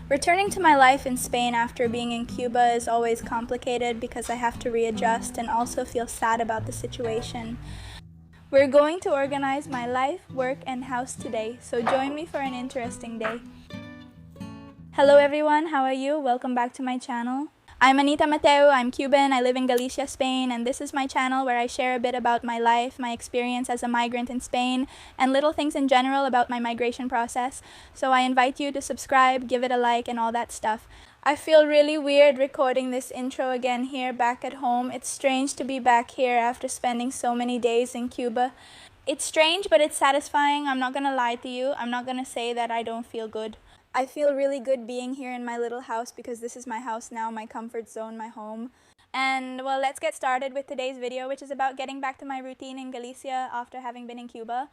Returning to my life in Spain after being in Cuba is always complicated because I have to readjust and also feel sad about the situation. We're going to organize my life, work, and house today, so join me for an interesting day. Hello everyone, how are you? Welcome back to my channel. I'm Anita Mateo, I'm Cuban, I live in Galicia, Spain, and this is my channel where I share a bit about my life, my experience as a migrant in Spain, and little things in general about my migration process. So I invite you to subscribe, give it a like, and all that stuff. I feel really weird recording this intro again here back at home. It's strange to be back here after spending so many days in Cuba. It's strange, but it's satisfying. I'm not gonna lie to you. I'm not gonna say that I don't feel good. I feel really good being here in my little house because this is my house now, my comfort zone, my home. And well, let's get started with today's video, which is about getting back to my routine in Galicia after having been in Cuba.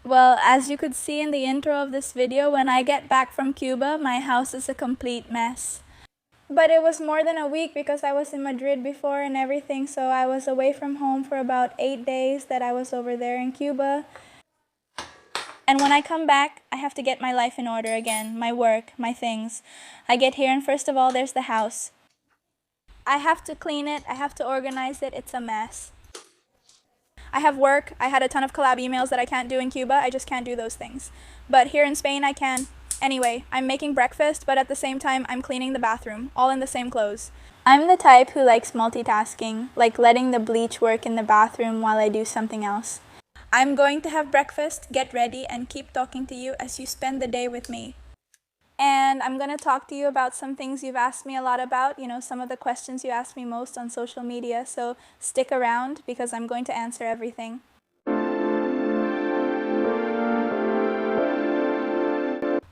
Well, as you could see in the intro of this video, when I get back from Cuba, my house is a complete mess. But it was more than a week because I was in Madrid before and everything, so I was away from home for about 8 days that I was over there in Cuba. And when I come back, I have to get my life in order again, my work, my things. I get here and first of all, there's the house. I have to clean it, I have to organize it, it's a mess. I have work, I had a ton of collab emails that I can't do in Cuba, I just can't do those things. But here in Spain, I can. Anyway, I'm making breakfast, but at the same time, I'm cleaning the bathroom, all in the same clothes. I'm the type who likes multitasking, like letting the bleach work in the bathroom while I do something else. I'm going to have breakfast, get ready, and keep talking to you as you spend the day with me. And I'm going to talk to you about some things you've asked me a lot about, some of the questions you asked me most on social media, so stick around because I'm going to answer everything.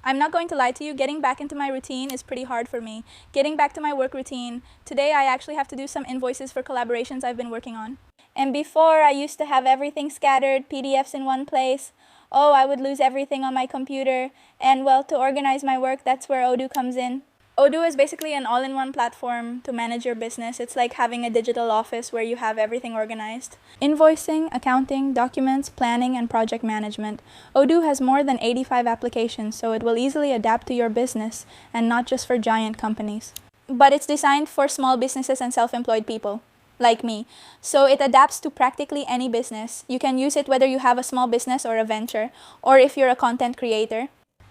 I'm not going to lie to you, getting back into my routine is pretty hard for me. Getting back to my work routine, today I actually have to do some invoices for collaborations I've been working on. And before, I used to have everything scattered, PDFs in one place. Oh, I would lose everything on my computer. And well, to organize my work, that's where Odoo comes in. Odoo is basically an all-in-one platform to manage your business. It's like having a digital office where you have everything organized. Invoicing, accounting, documents, planning, and project management. Odoo has more than 85 applications, so it will easily adapt to your business and not just for giant companies. But it's designed for small businesses and self-employed people like me. So it adapts to practically any business. You can use it whether you have a small business or a venture, or if you're a content creator.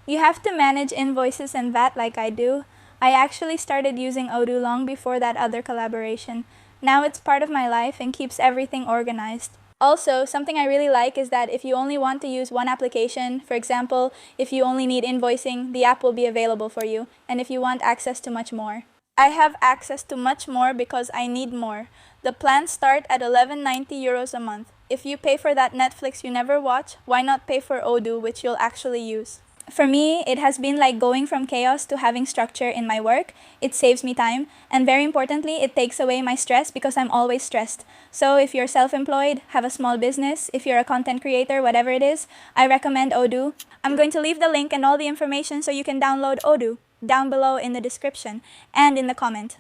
You have to manage invoices and that like I do. I actually started using Odoo long before that other collaboration. Now it's part of my life and keeps everything organized. Also, something I really like is that if you only want to use one application, for example, if you only need invoicing, the app will be available for you, and if you want access to much more. I have access to much more because I need more. The plans start at 11.90 euros a month. If you pay for that Netflix you never watch, why not pay for Odoo, which you'll actually use? For me, it has been like going from chaos to having structure in my work. It saves me time, and very importantly, it takes away my stress because I'm always stressed. So if you're self-employed, have a small business, if you're a content creator, whatever it is, I recommend Odoo. I'm going to leave the link and all the information so you can download Odoo down below in the description and in the comment.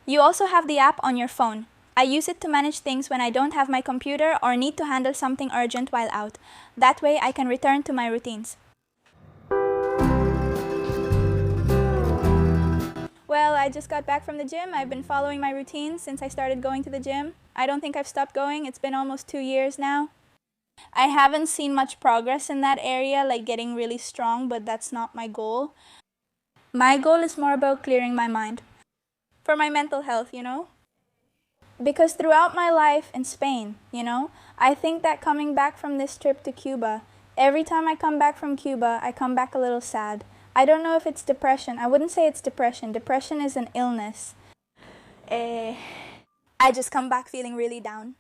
You also have the app on your phone. I use it to manage things when I don't have my computer or need to handle something urgent while out. That way I can return to my routines. Well, I just got back from the gym. I've been following my routine since I started going to the gym. I don't think I've stopped going. It's been almost 2 years now. I haven't seen much progress in that area, like getting really strong, but that's not my goal. My goal is more about clearing my mind. For my mental health, Because throughout my life in Spain, I think that coming back from this trip to Cuba, every time I come back from Cuba, I come back a little sad. I don't know if it's depression. I wouldn't say it's depression. Depression is an illness. I just come back feeling really down.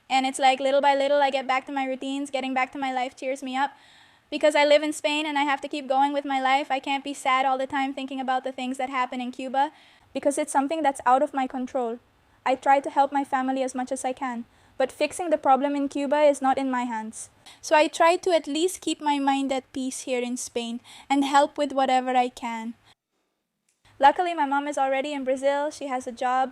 And it's like little by little I get back to my routines. Getting back to my life cheers me up. Because I live in Spain and I have to keep going with my life, I can't be sad all the time thinking about the things that happen in Cuba because it's something that's out of my control. I try to help my family as much as I can, but fixing the problem in Cuba is not in my hands. So I try to at least keep my mind at peace here in Spain and help with whatever I can. Luckily, my mom is already in Brazil. She has a job.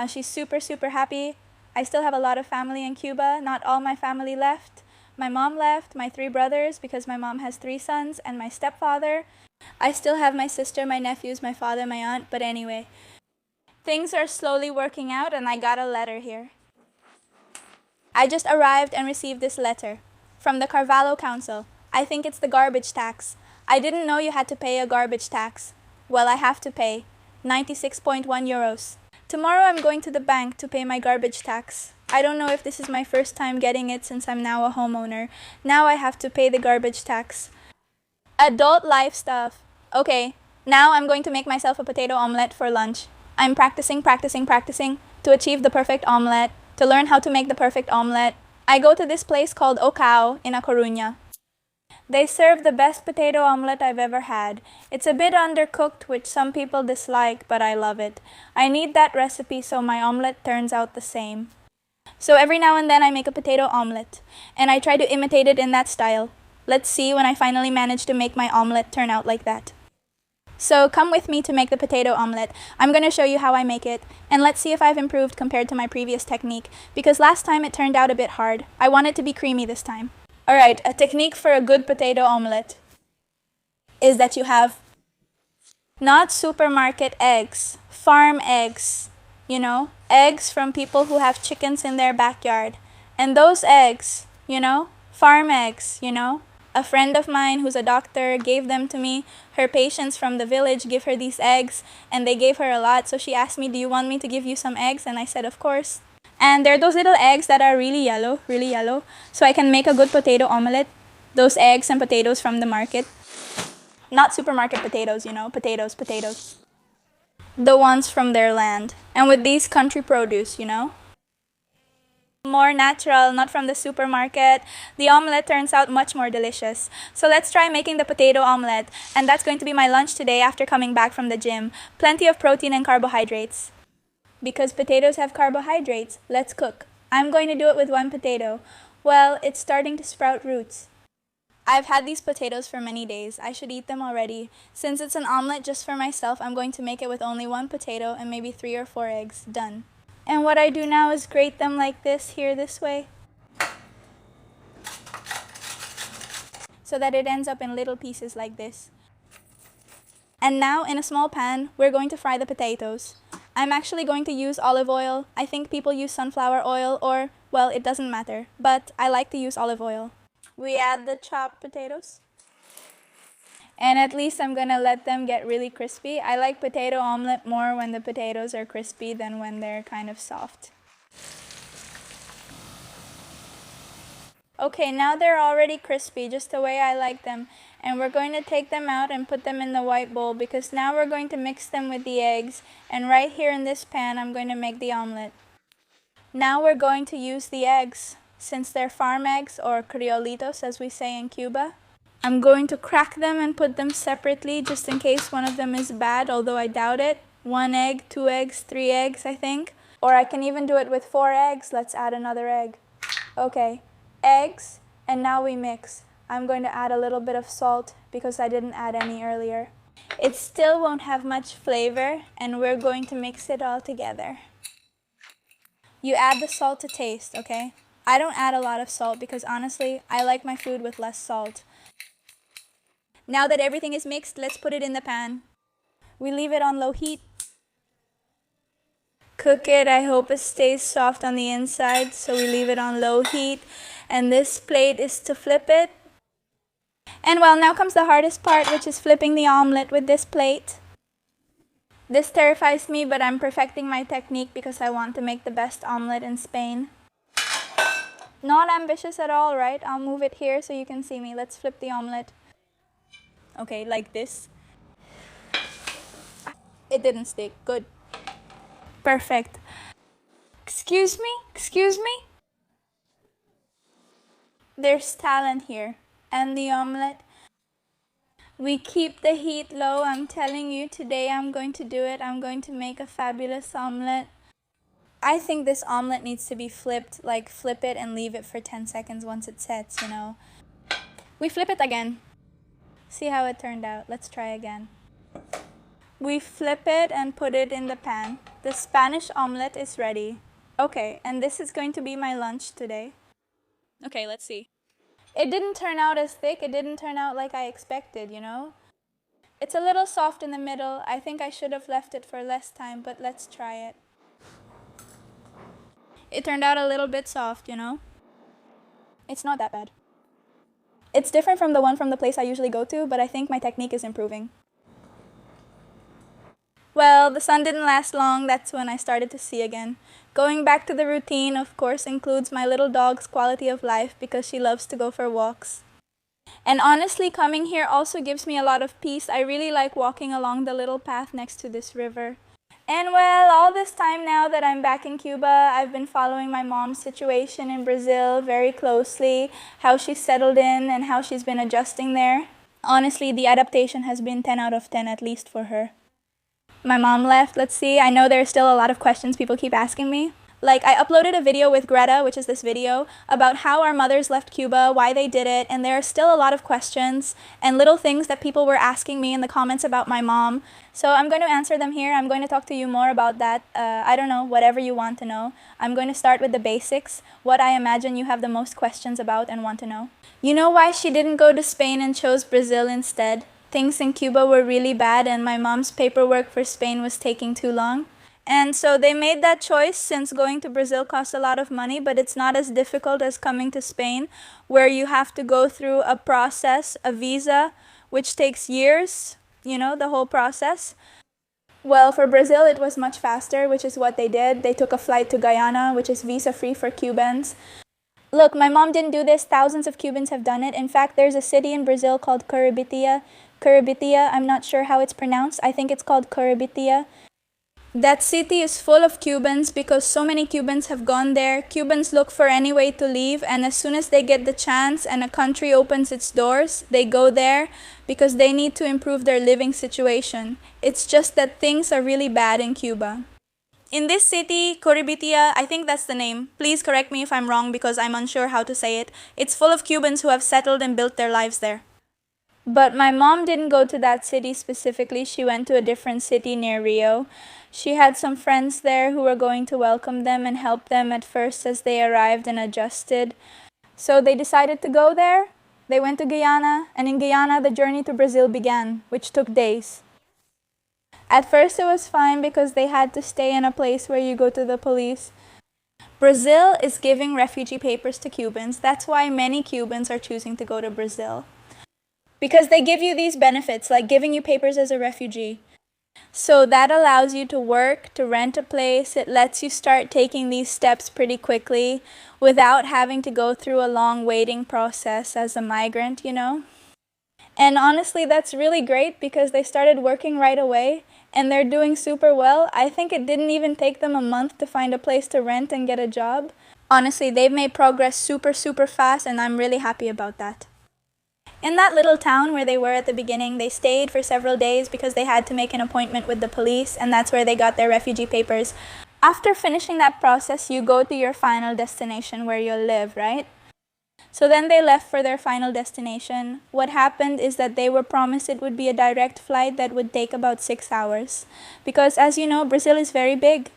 She's super happy. I still have a lot of family in Cuba. Not all my family left. My mom left, my 3 brothers, because my mom has 3 sons, and my stepfather. I still have my sister, my nephews, my father, my aunt, but anyway. Things are slowly working out, and I got a letter here. I just arrived and received this letter from the Carvalho Council. I think it's the garbage tax. I didn't know you had to pay a garbage tax. Well, I have to pay 96.1 euros. Tomorrow I'm going to the bank to pay my garbage tax. I don't know if this is my first time getting it since I'm now a homeowner. Now I have to pay the garbage tax. Adult life stuff. Okay, now I'm going to make myself a potato omelet for lunch. I'm practicing to achieve the perfect omelet, to learn how to make the perfect omelet. I go to this place called Ocao in A Coruña. They serve the best potato omelet I've ever had. It's a bit undercooked, which some people dislike, but I love it. I need that recipe so my omelet turns out the same. So every now and then I make a potato omelet, and I try to imitate it in that style. Let's see when I finally manage to make my omelet turn out like that. So come with me to make the potato omelet. I'm going to show you how I make it, and let's see if I've improved compared to my previous technique, because last time it turned out a bit hard. I want it to be creamy this time. Alright, a technique for a good potato omelet is that you have not supermarket eggs, farm eggs, eggs from people who have chickens in their backyard. And those eggs, farm eggs, a friend of mine who's a doctor gave them to me. Her patients from the village give her these eggs, and they gave her a lot. So she asked me, do you want me to give you some eggs? And I said, of course. And they're those little eggs that are really yellow, so I can make a good potato omelet. Those eggs and potatoes from the market. Not supermarket potatoes, potatoes. The ones from their land. And with these country produce, More natural, not from the supermarket. The omelet turns out much more delicious. So let's try making the potato omelet, and that's going to be my lunch today after coming back from the gym. Plenty of protein and carbohydrates. Because potatoes have carbohydrates, let's cook. I'm going to do it with 1 potato. Well, it's starting to sprout roots. I've had these potatoes for many days. I should eat them already. Since it's an omelet just for myself, I'm going to make it with only 1 potato and maybe 3 or 4 eggs. Done. And what I do now is grate them like this, here this way, so that it ends up in little pieces like this. And now, in a small pan, we're going to fry the potatoes. I'm actually going to use olive oil. I think people use sunflower oil or, well, it doesn't matter, but I like to use olive oil. We add the chopped potatoes. And at least I'm gonna let them get really crispy. I like potato omelet more when the potatoes are crispy than when they're kind of soft. Okay, now they're already crispy, just the way I like them. And we're going to take them out and put them in the white bowl, because now we're going to mix them with the eggs. And right here in this pan, I'm going to make the omelet. Now we're going to use the eggs. Since they're farm eggs, or criolitos as we say in Cuba, I'm going to crack them and put them separately just in case one of them is bad, although I doubt it. 1 egg, 2 eggs, 3 eggs, I think. Or I can even do it with 4 eggs. Let's add another egg. Okay, eggs, and now we mix. I'm going to add a little bit of salt because I didn't add any earlier. It still won't have much flavor, and we're going to mix it all together. You add the salt to taste, okay? I don't add a lot of salt because honestly, I like my food with less salt. Now that everything is mixed, let's put it in the pan. We leave it on low heat. Cook it. I hope it stays soft on the inside, so we leave it on low heat. And this plate is to flip it. And well, now comes the hardest part, which is flipping the omelet with this plate. This terrifies me, but I'm perfecting my technique because I want to make the best omelet in Spain. Not ambitious at all, right? I'll move it here so you can see me. Let's flip the omelet. Okay, like this. It didn't stick. Good. Perfect. Excuse me? There's talent here. And the omelet. We keep the heat low. I'm telling you, today I'm going to do it. I'm going to make a fabulous omelet. I think this omelet needs to be flipped, like flip it and leave it for 10 seconds once it sets, We flip it again. See how it turned out. Let's try again. We flip it and put it in the pan. The Spanish omelet is ready. Okay, and this is going to be my lunch today. Okay, let's see. It didn't turn out as thick, it didn't turn out like I expected, you know? It's a little soft in the middle. I think I should have left it for less time, but let's try it. It turned out a little bit soft, you know? It's not that bad. It's different from the one from the place I usually go to, but I think my technique is improving. Well, the sun didn't last long. That's when I started to see again. Going back to the routine, of course, includes my little dog's quality of life because she loves to go for walks. And honestly, coming here also gives me a lot of peace. I really like walking along the little path next to this river. And well, all this time now that I'm back in Cuba, I've been following my mom's situation in Brazil very closely, how she's settled in and how she's been adjusting there. Honestly, the adaptation has been 10 out of 10 at least for her. My mom left, let's see, I know there's still a lot of questions people keep asking me. Like, I uploaded a video with Greta, which is this video, about how our mothers left Cuba, why they did it, and there are still a lot of questions and little things that people were asking me in the comments about my mom. So I'm going to answer them here. I'm going to talk to you more about that. I don't know, whatever you want to know. I'm going to start with the basics, what I imagine you have the most questions about and want to know. You know why she didn't go to Spain and chose Brazil instead? Things in Cuba were really bad and my mom's paperwork for Spain was taking too long. And so they made that choice since going to Brazil costs a lot of money, but it's not as difficult as coming to Spain, where you have to go through a process, a visa, which takes years, you know, the whole process. Well, for Brazil, it was much faster, which is what they did. They took a flight to Guyana, which is visa-free for Cubans. Look, my mom didn't do this. Thousands of Cubans have done it. In fact, there's a city in Brazil called Curibitia. Curibitia, I'm not sure how it's pronounced. I think it's called Curibitia. That city is full of Cubans because so many Cubans have gone there. Cubans look for any way to leave, and as soon as they get the chance and a country opens its doors, they go there because they need to improve their living situation. It's just that things are really bad in Cuba. In this city, Curibitia, I think that's the name. Please correct me if I'm wrong because I'm unsure how to say it. It's full of Cubans who have settled and built their lives there. But my mom didn't go to that city specifically. She went to a different city near Rio. She had some friends there who were going to welcome them and help them at first as they arrived and adjusted. So they decided to go there. They went to Guyana, and in Guyana the journey to Brazil began, which took days. At first it was fine because they had to stay in a place where you go to the police. Brazil is giving refugee papers to Cubans. That's why many Cubans are choosing to go to Brazil. Because they give you these benefits, like giving you papers as a refugee. So that allows you to work, to rent a place. It lets you start taking these steps pretty quickly without having to go through a long waiting process as a migrant, you know. And honestly, that's really great because they started working right away and they're doing super well. I think it didn't even take them a month to find a place to rent and get a job. Honestly, they've made progress super fast and I'm really happy about that. In that little town where they were at the beginning, they stayed for several days because they had to make an appointment with the police, and that's where they got their refugee papers. After finishing that process, you go to your final destination where you'll live, right? So then they left for their final destination. What happened is that they were promised it would be a direct flight that would take about 6 hours. Because as you know, Brazil is very big.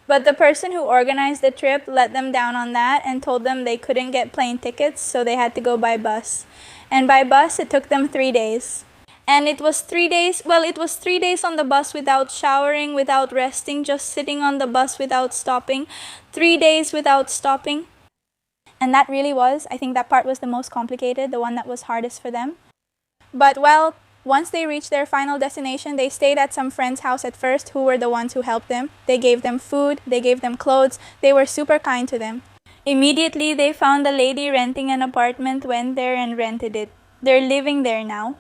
But the person who organized the trip let them down on that and told them they couldn't get plane tickets, so they had to go by bus. And by bus, it took them 3 days. And it was 3 days, well, it was 3 days on the bus without showering, without resting, just sitting on the bus without stopping. 3 days without stopping. And that really was, I think that part was the most complicated, the one that was hardest for them. But well, once they reached their final destination, they stayed at some friend's house at first who were the ones who helped them. They gave them food, they gave them clothes, they were super kind to them. Immediately, they found a lady renting an apartment, went there and rented it. They're living there now.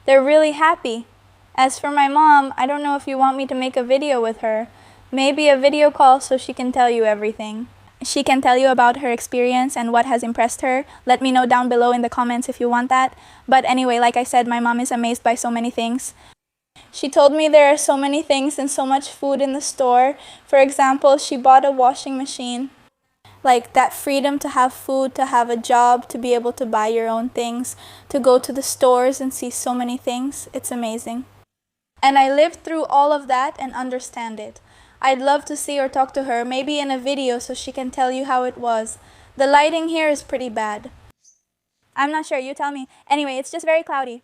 They're really happy. As for my mom, I don't know if you want me to make a video with her. Maybe a video call so she can tell you everything. She can tell you about her experience and what has impressed her. Let me know down below in the comments if you want that. But anyway, like I said, my mom is amazed by so many things. She told me there are so many things and so much food in the store. For example, she bought a washing machine. Like that freedom to have food, to have a job, to be able to buy your own things, to go to the stores and see so many things. It's amazing. And I lived through all of that and understand it. I'd love to see or talk to her, maybe in a video so she can tell you how it was. The lighting here is pretty bad. I'm not sure, you tell me. Anyway, it's just very cloudy.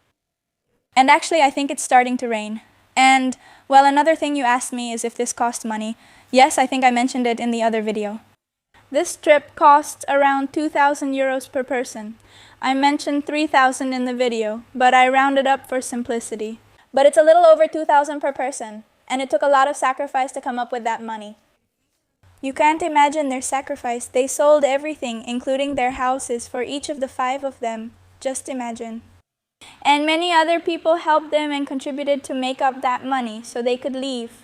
And actually, I think it's starting to rain. And, well, another thing you asked me is if this cost money. Yes, I think I mentioned it in the other video. This trip costs around 2,000 euros per person. I mentioned 3,000 in the video, but I rounded up for simplicity. But it's a little over 2,000 per person, and it took a lot of sacrifice to come up with that money. You can't imagine their sacrifice. They sold everything, including their houses, for each of the 5 of them. Just imagine. And many other people helped them and contributed to make up that money so they could leave.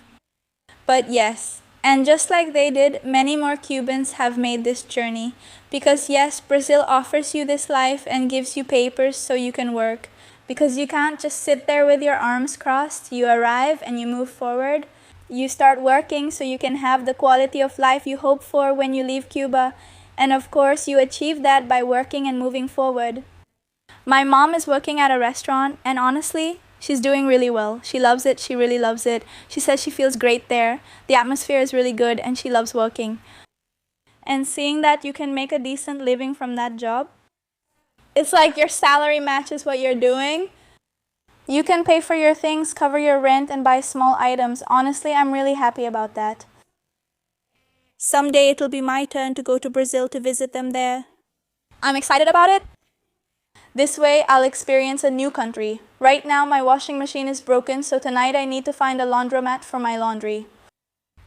But yes, and just like they did, many more Cubans have made this journey. Because yes, Brazil offers you this life and gives you papers so you can work. Because you can't just sit there with your arms crossed. You arrive and you move forward. You start working so you can have the quality of life you hope for when you leave Cuba. And of course, you achieve that by working and moving forward. My mom is working at a restaurant, and honestly, she's doing really well. She loves it. She really loves it. She says she feels great there. The atmosphere is really good, and she loves working. And seeing that you can make a decent living from that job, it's like your salary matches what you're doing. You can pay for your things, cover your rent, and buy small items. Honestly, I'm really happy about that. Someday it'll be my turn to go to Brazil to visit them there. I'm excited about it. This way, I'll experience a new country. Right now, my washing machine is broken, so tonight I need to find a laundromat for my laundry.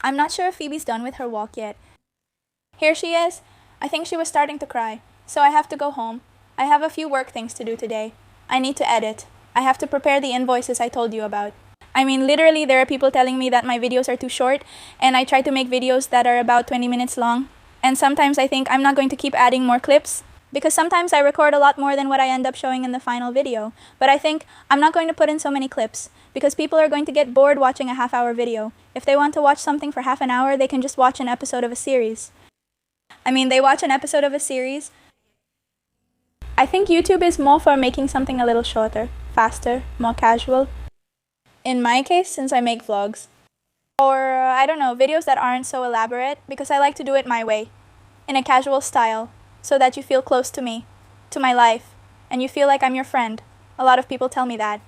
I'm not sure if Phoebe's done with her walk yet. Here she is. I think she was starting to cry, so I have to go home. I have a few work things to do today. I need to edit. I have to prepare the invoices I told you about. I mean, literally, there are people telling me that my videos are too short, and I try to make videos that are about 20 minutes long. And sometimes I think I'm not going to keep adding more clips, because sometimes I record a lot more than what I end up showing in the final video. But I think I'm not going to put in so many clips, because people are going to get bored watching a half-hour video. If they want to watch something for half an hour, they can just watch an episode of a series. I mean, they watch an episode of a series. I think YouTube is more for making something a little shorter, faster, more casual. In my case, since I make vlogs. Or, I don't know, videos that aren't so elaborate, because I like to do it my way, in a casual style, so that you feel close to me, to my life, and you feel like I'm your friend. A lot of people tell me that.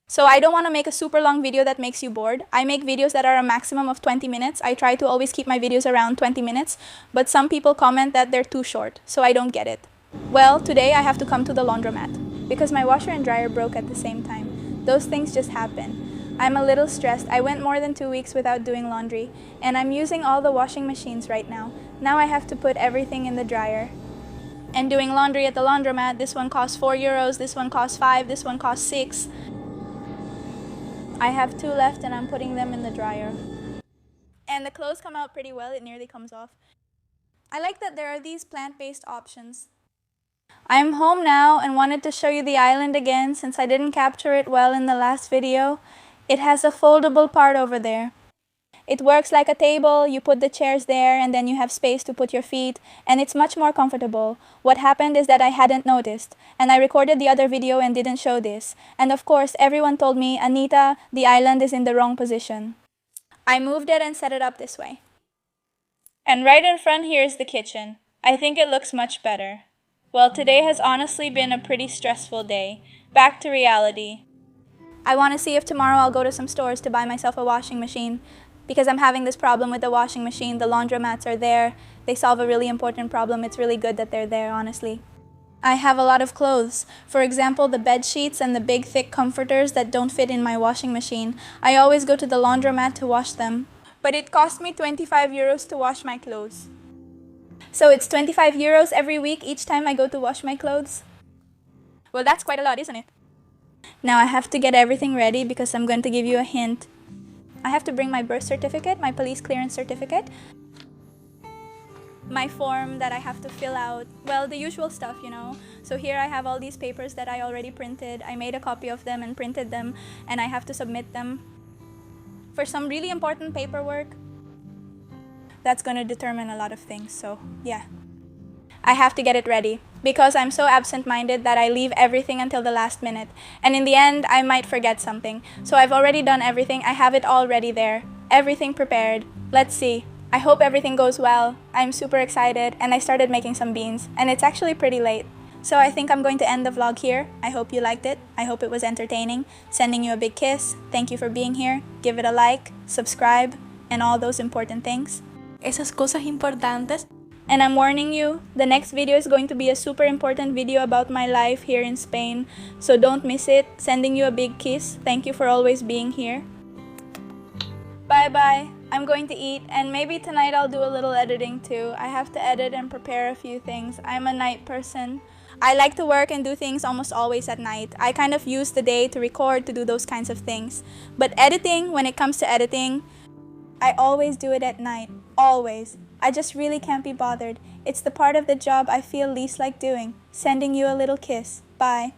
So I don't want to make a super long video that makes you bored. I make videos that are a maximum of 20 minutes. I try to always keep my videos around 20 minutes, but some people comment that they're too short, so I don't get it. Well, today I have to come to the laundromat, because my washer and dryer broke at the same time. Those things just happen. I'm a little stressed. I went more than 2 weeks without doing laundry, and I'm using all the washing machines right now. Now I have to put everything in the dryer. And doing laundry at the laundromat, this one costs 4 euros, this one costs 5, this one costs 6. I have 2 left and I'm putting them in the dryer. And the clothes come out pretty well, it nearly comes off. I like that there are these plant-based options. I'm home now and wanted to show you the island again since I didn't capture it well in the last video. It has a foldable part over there. It works like a table, you put the chairs there and then you have space to put your feet, and it's much more comfortable. What happened is that I hadn't noticed, and I recorded the other video and didn't show this. And of course, everyone told me, Anita, the island is in the wrong position. I moved it and set it up this way. And right in front here is the kitchen. I think it looks much better. Well, today has honestly been a pretty stressful day. Back to reality. I want to see if tomorrow I'll go to some stores to buy myself a washing machine. Because I'm having this problem with the washing machine, the laundromats are there. They solve a really important problem. It's really good that they're there, honestly. I have a lot of clothes. For example, the bed sheets and the big thick comforters that don't fit in my washing machine. I always go to the laundromat to wash them. But it cost me 25 euros to wash my clothes. So it's 25 euros every week each time I go to wash my clothes? Well, that's quite a lot, isn't it? Now I have to get everything ready because I'm going to give you a hint. I have to bring my birth certificate, my police clearance certificate, my form that I have to fill out, well, the usual stuff, you know. So here I have all these papers that I already printed. I made a copy of them and printed them, and I have to submit them. For some really important paperwork, that's going to determine a lot of things, so yeah. I have to get it ready because I'm so absent-minded that I leave everything until the last minute. And in the end, I might forget something. So I've already done everything. I have it all ready there. Everything prepared. Let's see. I hope everything goes well. I'm super excited and I started making some beans. And it's actually pretty late. So I think I'm going to end the vlog here. I hope you liked it. I hope it was entertaining. Sending you a big kiss. Thank you for being here. Give it a like, subscribe, and all those important things. Esas cosas importantes. And I'm warning you, the next video is going to be a super important video about my life here in Spain. So don't miss it. Sending you a big kiss. Thank you for always being here. Bye-bye. I'm going to eat, and maybe tonight I'll do a little editing too. I have to edit and prepare a few things. I'm a night person. I like to work and do things almost always at night. I kind of use the day to record, to do those kinds of things. But editing, when it comes to editing, I always do it at night. Always. I just really can't be bothered. It's the part of the job I feel least like doing. Sending you a little kiss. Bye.